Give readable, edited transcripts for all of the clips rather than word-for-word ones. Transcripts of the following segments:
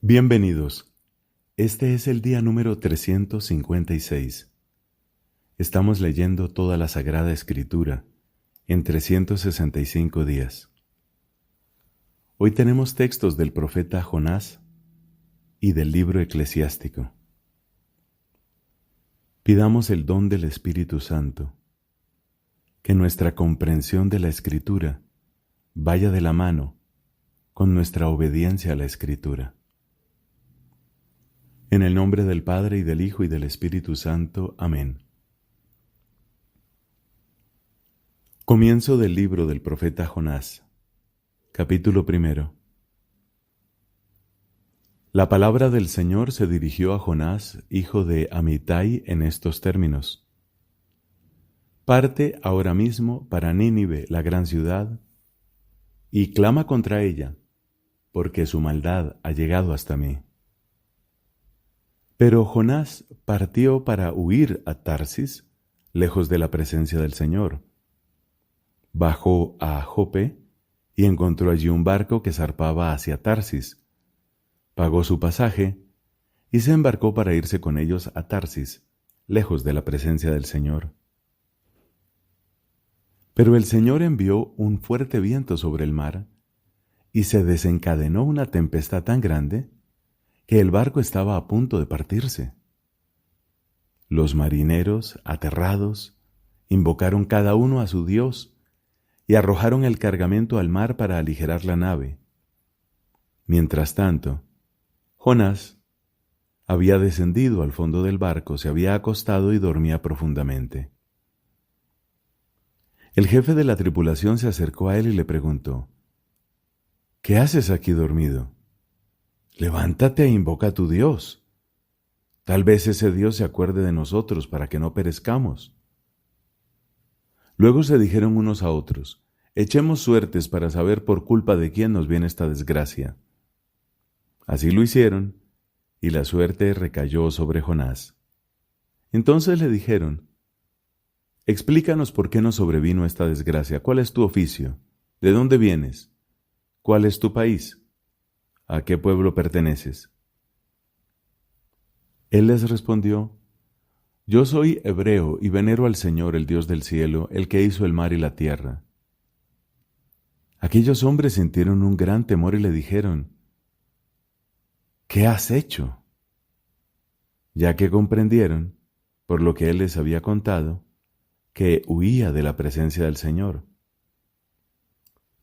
Bienvenidos. Este es el día número 356. Estamos leyendo toda la Sagrada Escritura en 365 días. Hoy tenemos textos del profeta Jonás y del libro eclesiástico. Pidamos el don del Espíritu Santo, que nuestra comprensión de la Escritura vaya de la mano con nuestra obediencia a la Escritura. En el nombre del Padre, y del Hijo, y del Espíritu Santo. Amén. Comienzo del libro del profeta Jonás. Capítulo 1. La palabra del Señor se dirigió a Jonás, hijo de Amitai, en estos términos: Parte ahora mismo para Nínive, la gran ciudad, y clama contra ella, porque su maldad ha llegado hasta mí. Pero Jonás partió para huir a Tarsis, lejos de la presencia del Señor. Bajó a Jope y encontró allí un barco que zarpaba hacia Tarsis. Pagó su pasaje y se embarcó para irse con ellos a Tarsis, lejos de la presencia del Señor. Pero el Señor envió un fuerte viento sobre el mar, y se desencadenó una tempestad tan grande que el barco estaba a punto de partirse. Los marineros, aterrados, invocaron cada uno a su Dios y arrojaron el cargamento al mar para aligerar la nave. Mientras tanto, Jonás había descendido al fondo del barco, se había acostado y dormía profundamente. El jefe de la tripulación se acercó a él y le preguntó: ¿Qué haces aquí dormido? Levántate e invoca a tu Dios. Tal vez ese Dios se acuerde de nosotros para que no perezcamos. Luego se dijeron unos a otros: Echemos suertes para saber por culpa de quién nos viene esta desgracia. Así lo hicieron, y la suerte recayó sobre Jonás. Entonces le dijeron: Explícanos por qué nos sobrevino esta desgracia. ¿Cuál es tu oficio? ¿De dónde vienes? ¿Cuál es tu país? ¿A qué pueblo perteneces? Él les respondió: Yo soy hebreo y venero al Señor, el Dios del cielo, el que hizo el mar y la tierra. Aquellos hombres sintieron un gran temor y le dijeron: ¿Qué has hecho? Ya que comprendieron, por lo que él les había contado, que huía de la presencia del Señor.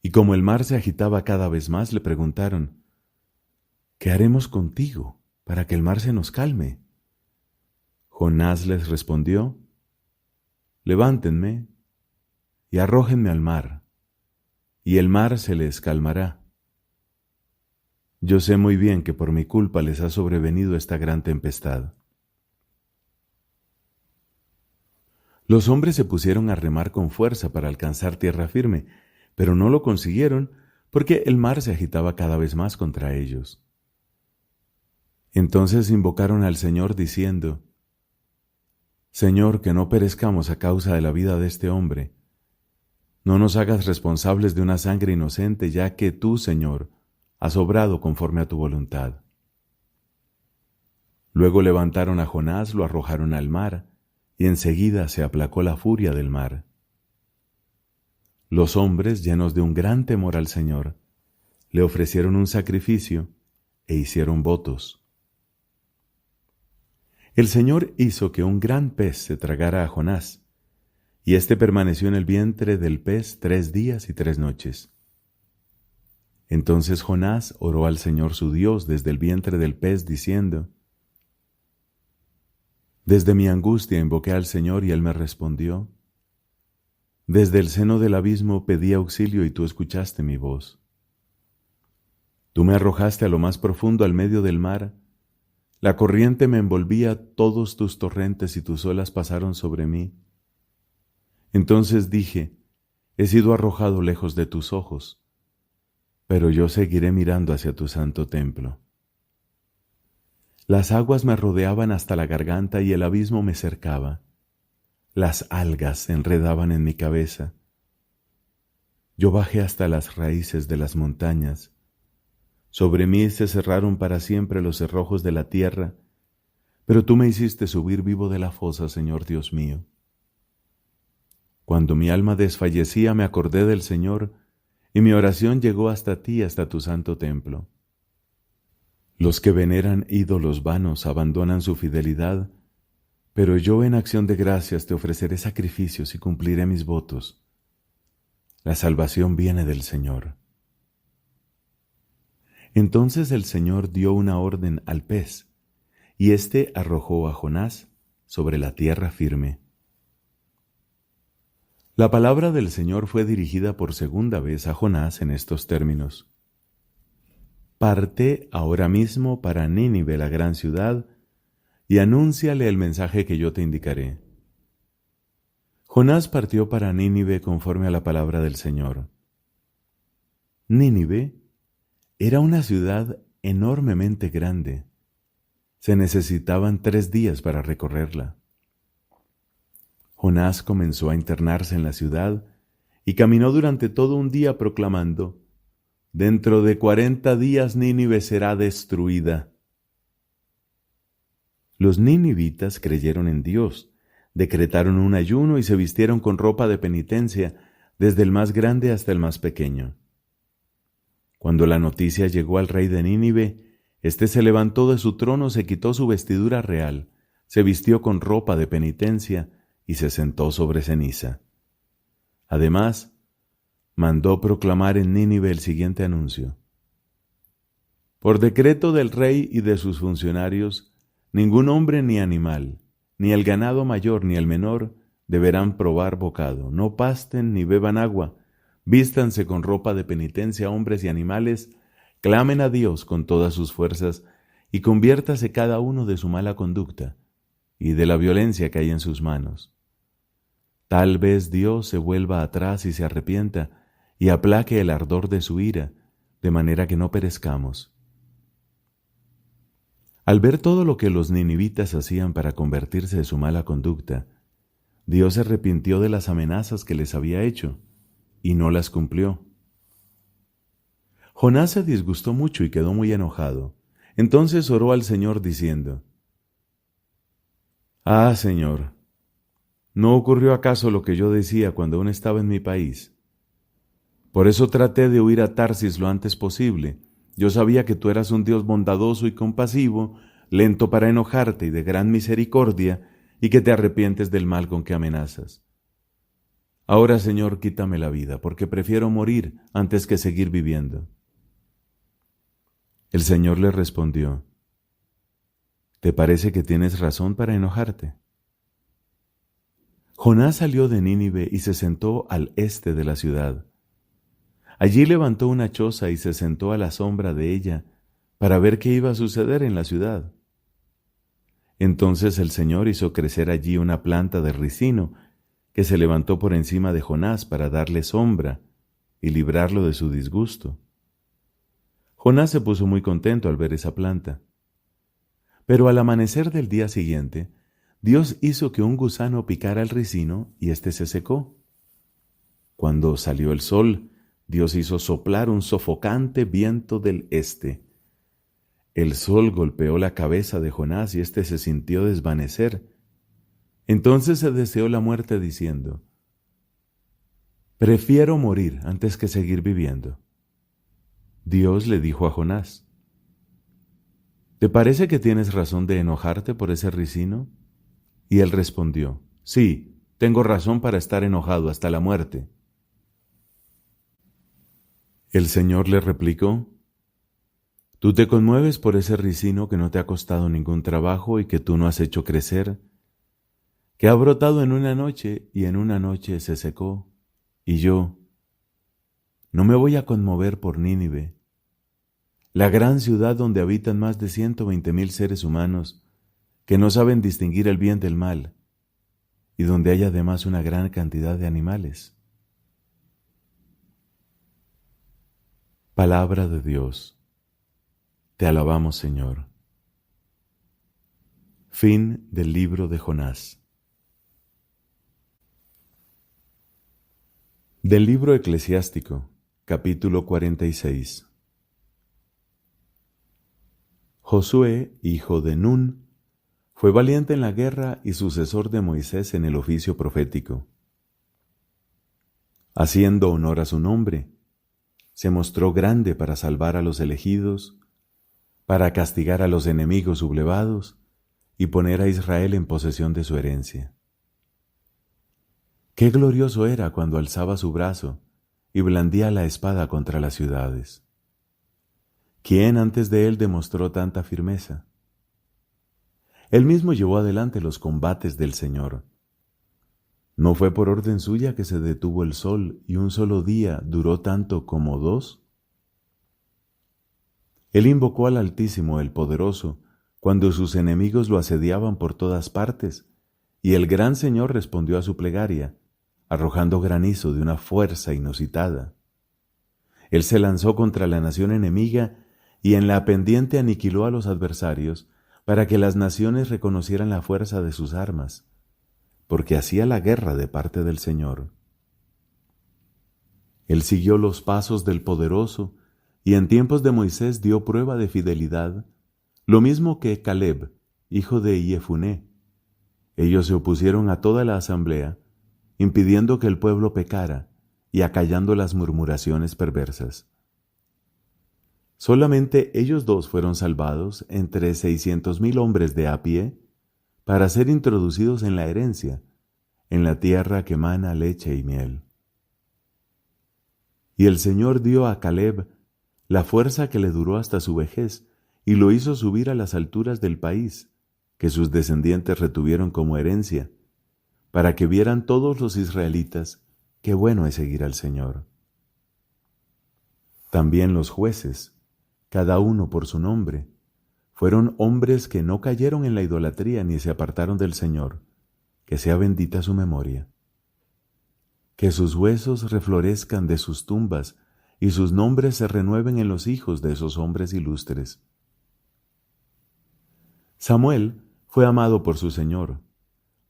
Y como el mar se agitaba cada vez más, le preguntaron: ¿Qué haremos contigo para que el mar se nos calme? Jonás les respondió: Levántenme y arrójenme al mar, y el mar se les calmará. Yo sé muy bien que por mi culpa les ha sobrevenido esta gran tempestad. Los hombres se pusieron a remar con fuerza para alcanzar tierra firme, pero no lo consiguieron porque el mar se agitaba cada vez más contra ellos. Entonces invocaron al Señor diciendo: Señor, que no perezcamos a causa de la vida de este hombre. No nos hagas responsables de una sangre inocente, ya que tú, Señor, has obrado conforme a tu voluntad. Luego levantaron a Jonás, lo arrojaron al mar, y enseguida se aplacó la furia del mar. Los hombres, llenos de un gran temor al Señor, le ofrecieron un sacrificio e hicieron votos. El Señor hizo que un gran pez se tragara a Jonás, y éste permaneció en el vientre del pez 3 días y 3 noches. Entonces Jonás oró al Señor su Dios desde el vientre del pez, diciendo: Desde mi angustia invoqué al Señor y Él me respondió. Desde el seno del abismo pedí auxilio y tú escuchaste mi voz. Tú me arrojaste a lo más profundo, al medio del mar. La corriente me envolvía, todos tus torrentes y tus olas pasaron sobre mí. Entonces dije: he sido arrojado lejos de tus ojos, pero yo seguiré mirando hacia tu santo templo. Las aguas me rodeaban hasta la garganta y el abismo me cercaba. Las algas se enredaban en mi cabeza. Yo bajé hasta las raíces de las montañas. Sobre mí se cerraron para siempre los cerrojos de la tierra, pero tú me hiciste subir vivo de la fosa, Señor Dios mío. Cuando mi alma desfallecía, me acordé del Señor, y mi oración llegó hasta ti, hasta tu santo templo. Los que veneran ídolos vanos abandonan su fidelidad, pero yo en acción de gracias te ofreceré sacrificios y cumpliré mis votos. La salvación viene del Señor. Entonces el Señor dio una orden al pez, y éste arrojó a Jonás sobre la tierra firme. La palabra del Señor fue dirigida por segunda vez a Jonás en estos términos: Parte ahora mismo para Nínive, la gran ciudad, y anúnciale el mensaje que yo te indicaré. Jonás partió para Nínive conforme a la palabra del Señor. Nínive era una ciudad enormemente grande. Se necesitaban 3 días para recorrerla. Jonás comenzó a internarse en la ciudad y caminó durante todo un día proclamando: Dentro de 40 días Nínive será destruida. Los ninivitas creyeron en Dios, decretaron un ayuno y se vistieron con ropa de penitencia, desde el más grande hasta el más pequeño. Cuando la noticia llegó al rey de Nínive, éste se levantó de su trono, se quitó su vestidura real, se vistió con ropa de penitencia y se sentó sobre ceniza. Además, mandó proclamar en Nínive el siguiente anuncio: Por decreto del rey y de sus funcionarios, ningún hombre ni animal, ni el ganado mayor ni el menor, deberán probar bocado, no pasten ni beban agua, vístanse con ropa de penitencia hombres y animales, clamen a Dios con todas sus fuerzas y conviértase cada uno de su mala conducta y de la violencia que hay en sus manos. Tal vez Dios se vuelva atrás y se arrepienta y aplaque el ardor de su ira, de manera que no perezcamos. Al ver todo lo que los ninivitas hacían para convertirse de su mala conducta, Dios se arrepintió de las amenazas que les había hecho y no las cumplió. Jonás se disgustó mucho y quedó muy enojado. Entonces oró al Señor diciendo: Ah, Señor, ¿no ocurrió acaso lo que yo decía cuando aún estaba en mi país? Por eso traté de huir a Tarsis lo antes posible. Yo sabía que tú eras un Dios bondadoso y compasivo, lento para enojarte y de gran misericordia, y que te arrepientes del mal con que amenazas. Ahora, Señor, quítame la vida, porque prefiero morir antes que seguir viviendo. El Señor le respondió: ¿Te parece que tienes razón para enojarte? Jonás salió de Nínive y se sentó al este de la ciudad. Allí levantó una choza y se sentó a la sombra de ella para ver qué iba a suceder en la ciudad. Entonces el Señor hizo crecer allí una planta de ricino que se levantó por encima de Jonás para darle sombra y librarlo de su disgusto. Jonás se puso muy contento al ver esa planta. Pero al amanecer del día siguiente, Dios hizo que un gusano picara el ricino y éste se secó. Cuando salió el sol, Dios hizo soplar un sofocante viento del este. El sol golpeó la cabeza de Jonás y éste se sintió desvanecer. Entonces se deseó la muerte diciendo: Prefiero morir antes que seguir viviendo. Dios le dijo a Jonás: ¿Te parece que tienes razón de enojarte por ese ricino? Y él respondió: Sí, tengo razón para estar enojado hasta la muerte. El Señor le replicó: Tú te conmueves por ese ricino que no te ha costado ningún trabajo y que tú no has hecho crecer, que ha brotado en una noche y en una noche se secó, y yo no me voy a conmover por Nínive, la gran ciudad donde habitan más de 120,000 seres humanos que no saben distinguir el bien del mal, y donde hay además una gran cantidad de animales. Palabra de Dios. Te alabamos, Señor. Fin del libro de Jonás. Del libro eclesiástico, capítulo 46. Josué, hijo de Nun, fue valiente en la guerra y sucesor de Moisés en el oficio profético. Haciendo honor a su nombre, se mostró grande para salvar a los elegidos, para castigar a los enemigos sublevados y poner a Israel en posesión de su herencia. Qué glorioso era cuando alzaba su brazo y blandía la espada contra las ciudades. ¿Quién antes de él demostró tanta firmeza? Él mismo llevó adelante los combates del Señor. ¿No fue por orden suya que se detuvo el sol y un solo día duró tanto como 2? Él invocó al Altísimo, el Poderoso, cuando sus enemigos lo asediaban por todas partes, y el gran Señor respondió a su plegaria, arrojando granizo de una fuerza inusitada. Él se lanzó contra la nación enemiga y en la pendiente aniquiló a los adversarios para que las naciones reconocieran la fuerza de sus armas, porque hacía la guerra de parte del Señor. Él siguió los pasos del Poderoso y en tiempos de Moisés dio prueba de fidelidad, lo mismo que Caleb, hijo de Jefuné. Ellos se opusieron a toda la asamblea, impidiendo que el pueblo pecara y acallando las murmuraciones perversas. Solamente ellos dos fueron salvados entre 600,000 hombres de a pie para ser introducidos en la herencia, en la tierra que mana leche y miel. Y el Señor dio a Caleb la fuerza que le duró hasta su vejez y lo hizo subir a las alturas del país, que sus descendientes retuvieron como herencia, para que vieran todos los israelitas qué bueno es seguir al Señor. También los jueces, cada uno por su nombre, fueron hombres que no cayeron en la idolatría ni se apartaron del Señor, que sea bendita su memoria. Que sus huesos reflorezcan de sus tumbas y sus nombres se renueven en los hijos de esos hombres ilustres. Samuel fue amado por su Señor.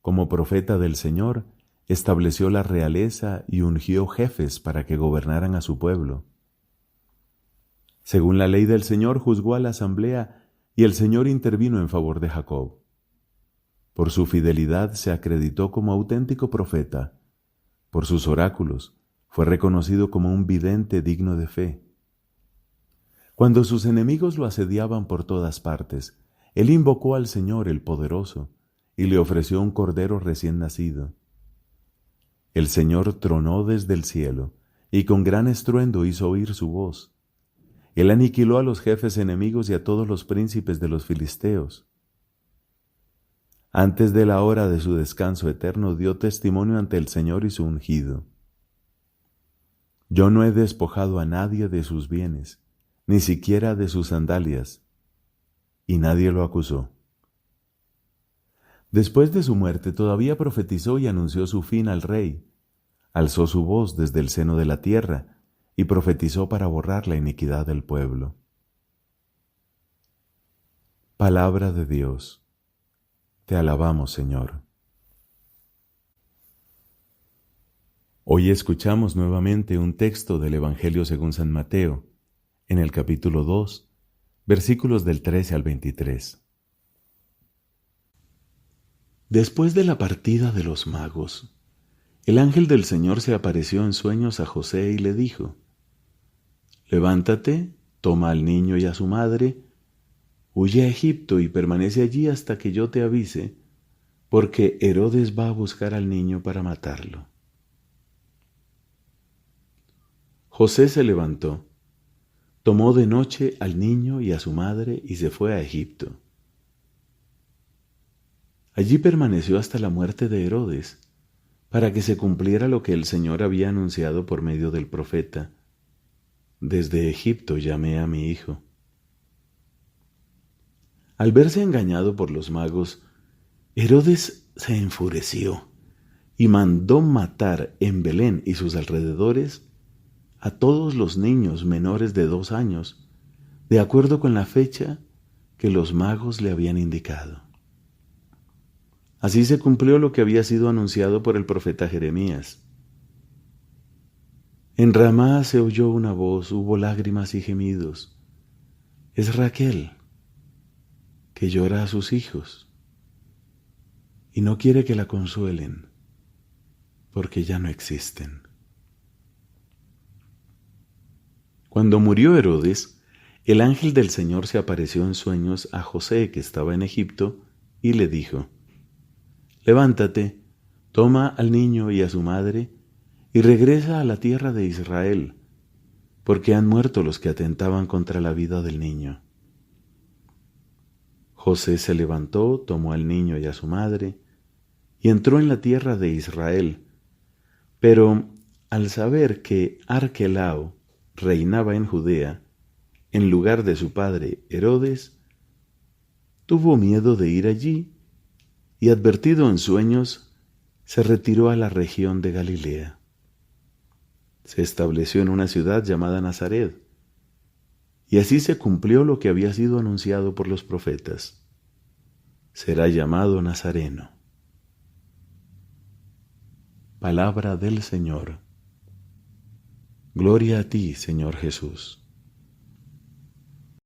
Como profeta del Señor, estableció la realeza y ungió jefes para que gobernaran a su pueblo. Según la ley del Señor, juzgó a la asamblea y el Señor intervino en favor de Jacob. Por su fidelidad se acreditó como auténtico profeta. Por sus oráculos fue reconocido como un vidente digno de fe. Cuando sus enemigos lo asediaban por todas partes, él invocó al Señor el Poderoso y le ofreció un cordero recién nacido. El Señor tronó desde el cielo y con gran estruendo hizo oír su voz. Él aniquiló a los jefes enemigos y a todos los príncipes de los filisteos. Antes de la hora de su descanso eterno dio testimonio ante el Señor y su ungido. Yo no he despojado a nadie de sus bienes, ni siquiera de sus sandalias, y nadie lo acusó. Después de su muerte todavía profetizó y anunció su fin al rey. Alzó su voz desde el seno de la tierra y profetizó para borrar la iniquidad del pueblo. Palabra de Dios. Te alabamos, Señor. Hoy escuchamos nuevamente un texto del Evangelio según San Mateo, en el capítulo 2, versículos del 13 al 23. Después de la partida de los magos, el ángel del Señor se apareció en sueños a José y le dijo: Levántate, toma al niño y a su madre, huye a Egipto y permanece allí hasta que yo te avise, porque Herodes va a buscar al niño para matarlo. José se levantó, tomó de noche al niño y a su madre y se fue a Egipto. Allí permaneció hasta la muerte de Herodes, para que se cumpliera lo que el Señor había anunciado por medio del profeta: Desde Egipto llamé a mi hijo. Al verse engañado por los magos, Herodes se enfureció y mandó matar en Belén y sus alrededores a todos los niños menores de 2 años, de acuerdo con la fecha que los magos le habían indicado. Así se cumplió lo que había sido anunciado por el profeta Jeremías. En Ramá se oyó una voz, hubo lágrimas y gemidos. Es Raquel, que llora a sus hijos y no quiere que la consuelen porque ya no existen. Cuando murió Herodes, el ángel del Señor se apareció en sueños a José, que estaba en Egipto, y le dijo: Levántate, toma al niño y a su madre, y regresa a la tierra de Israel, porque han muerto los que atentaban contra la vida del niño. José se levantó, tomó al niño y a su madre, y entró en la tierra de Israel. Pero al saber que Arquelao reinaba en Judea, en lugar de su padre Herodes, tuvo miedo de ir allí, y advertido en sueños, se retiró a la región de Galilea. Se estableció en una ciudad llamada Nazaret, y así se cumplió lo que había sido anunciado por los profetas: será llamado Nazareno. Palabra del Señor. Gloria a ti, Señor Jesús.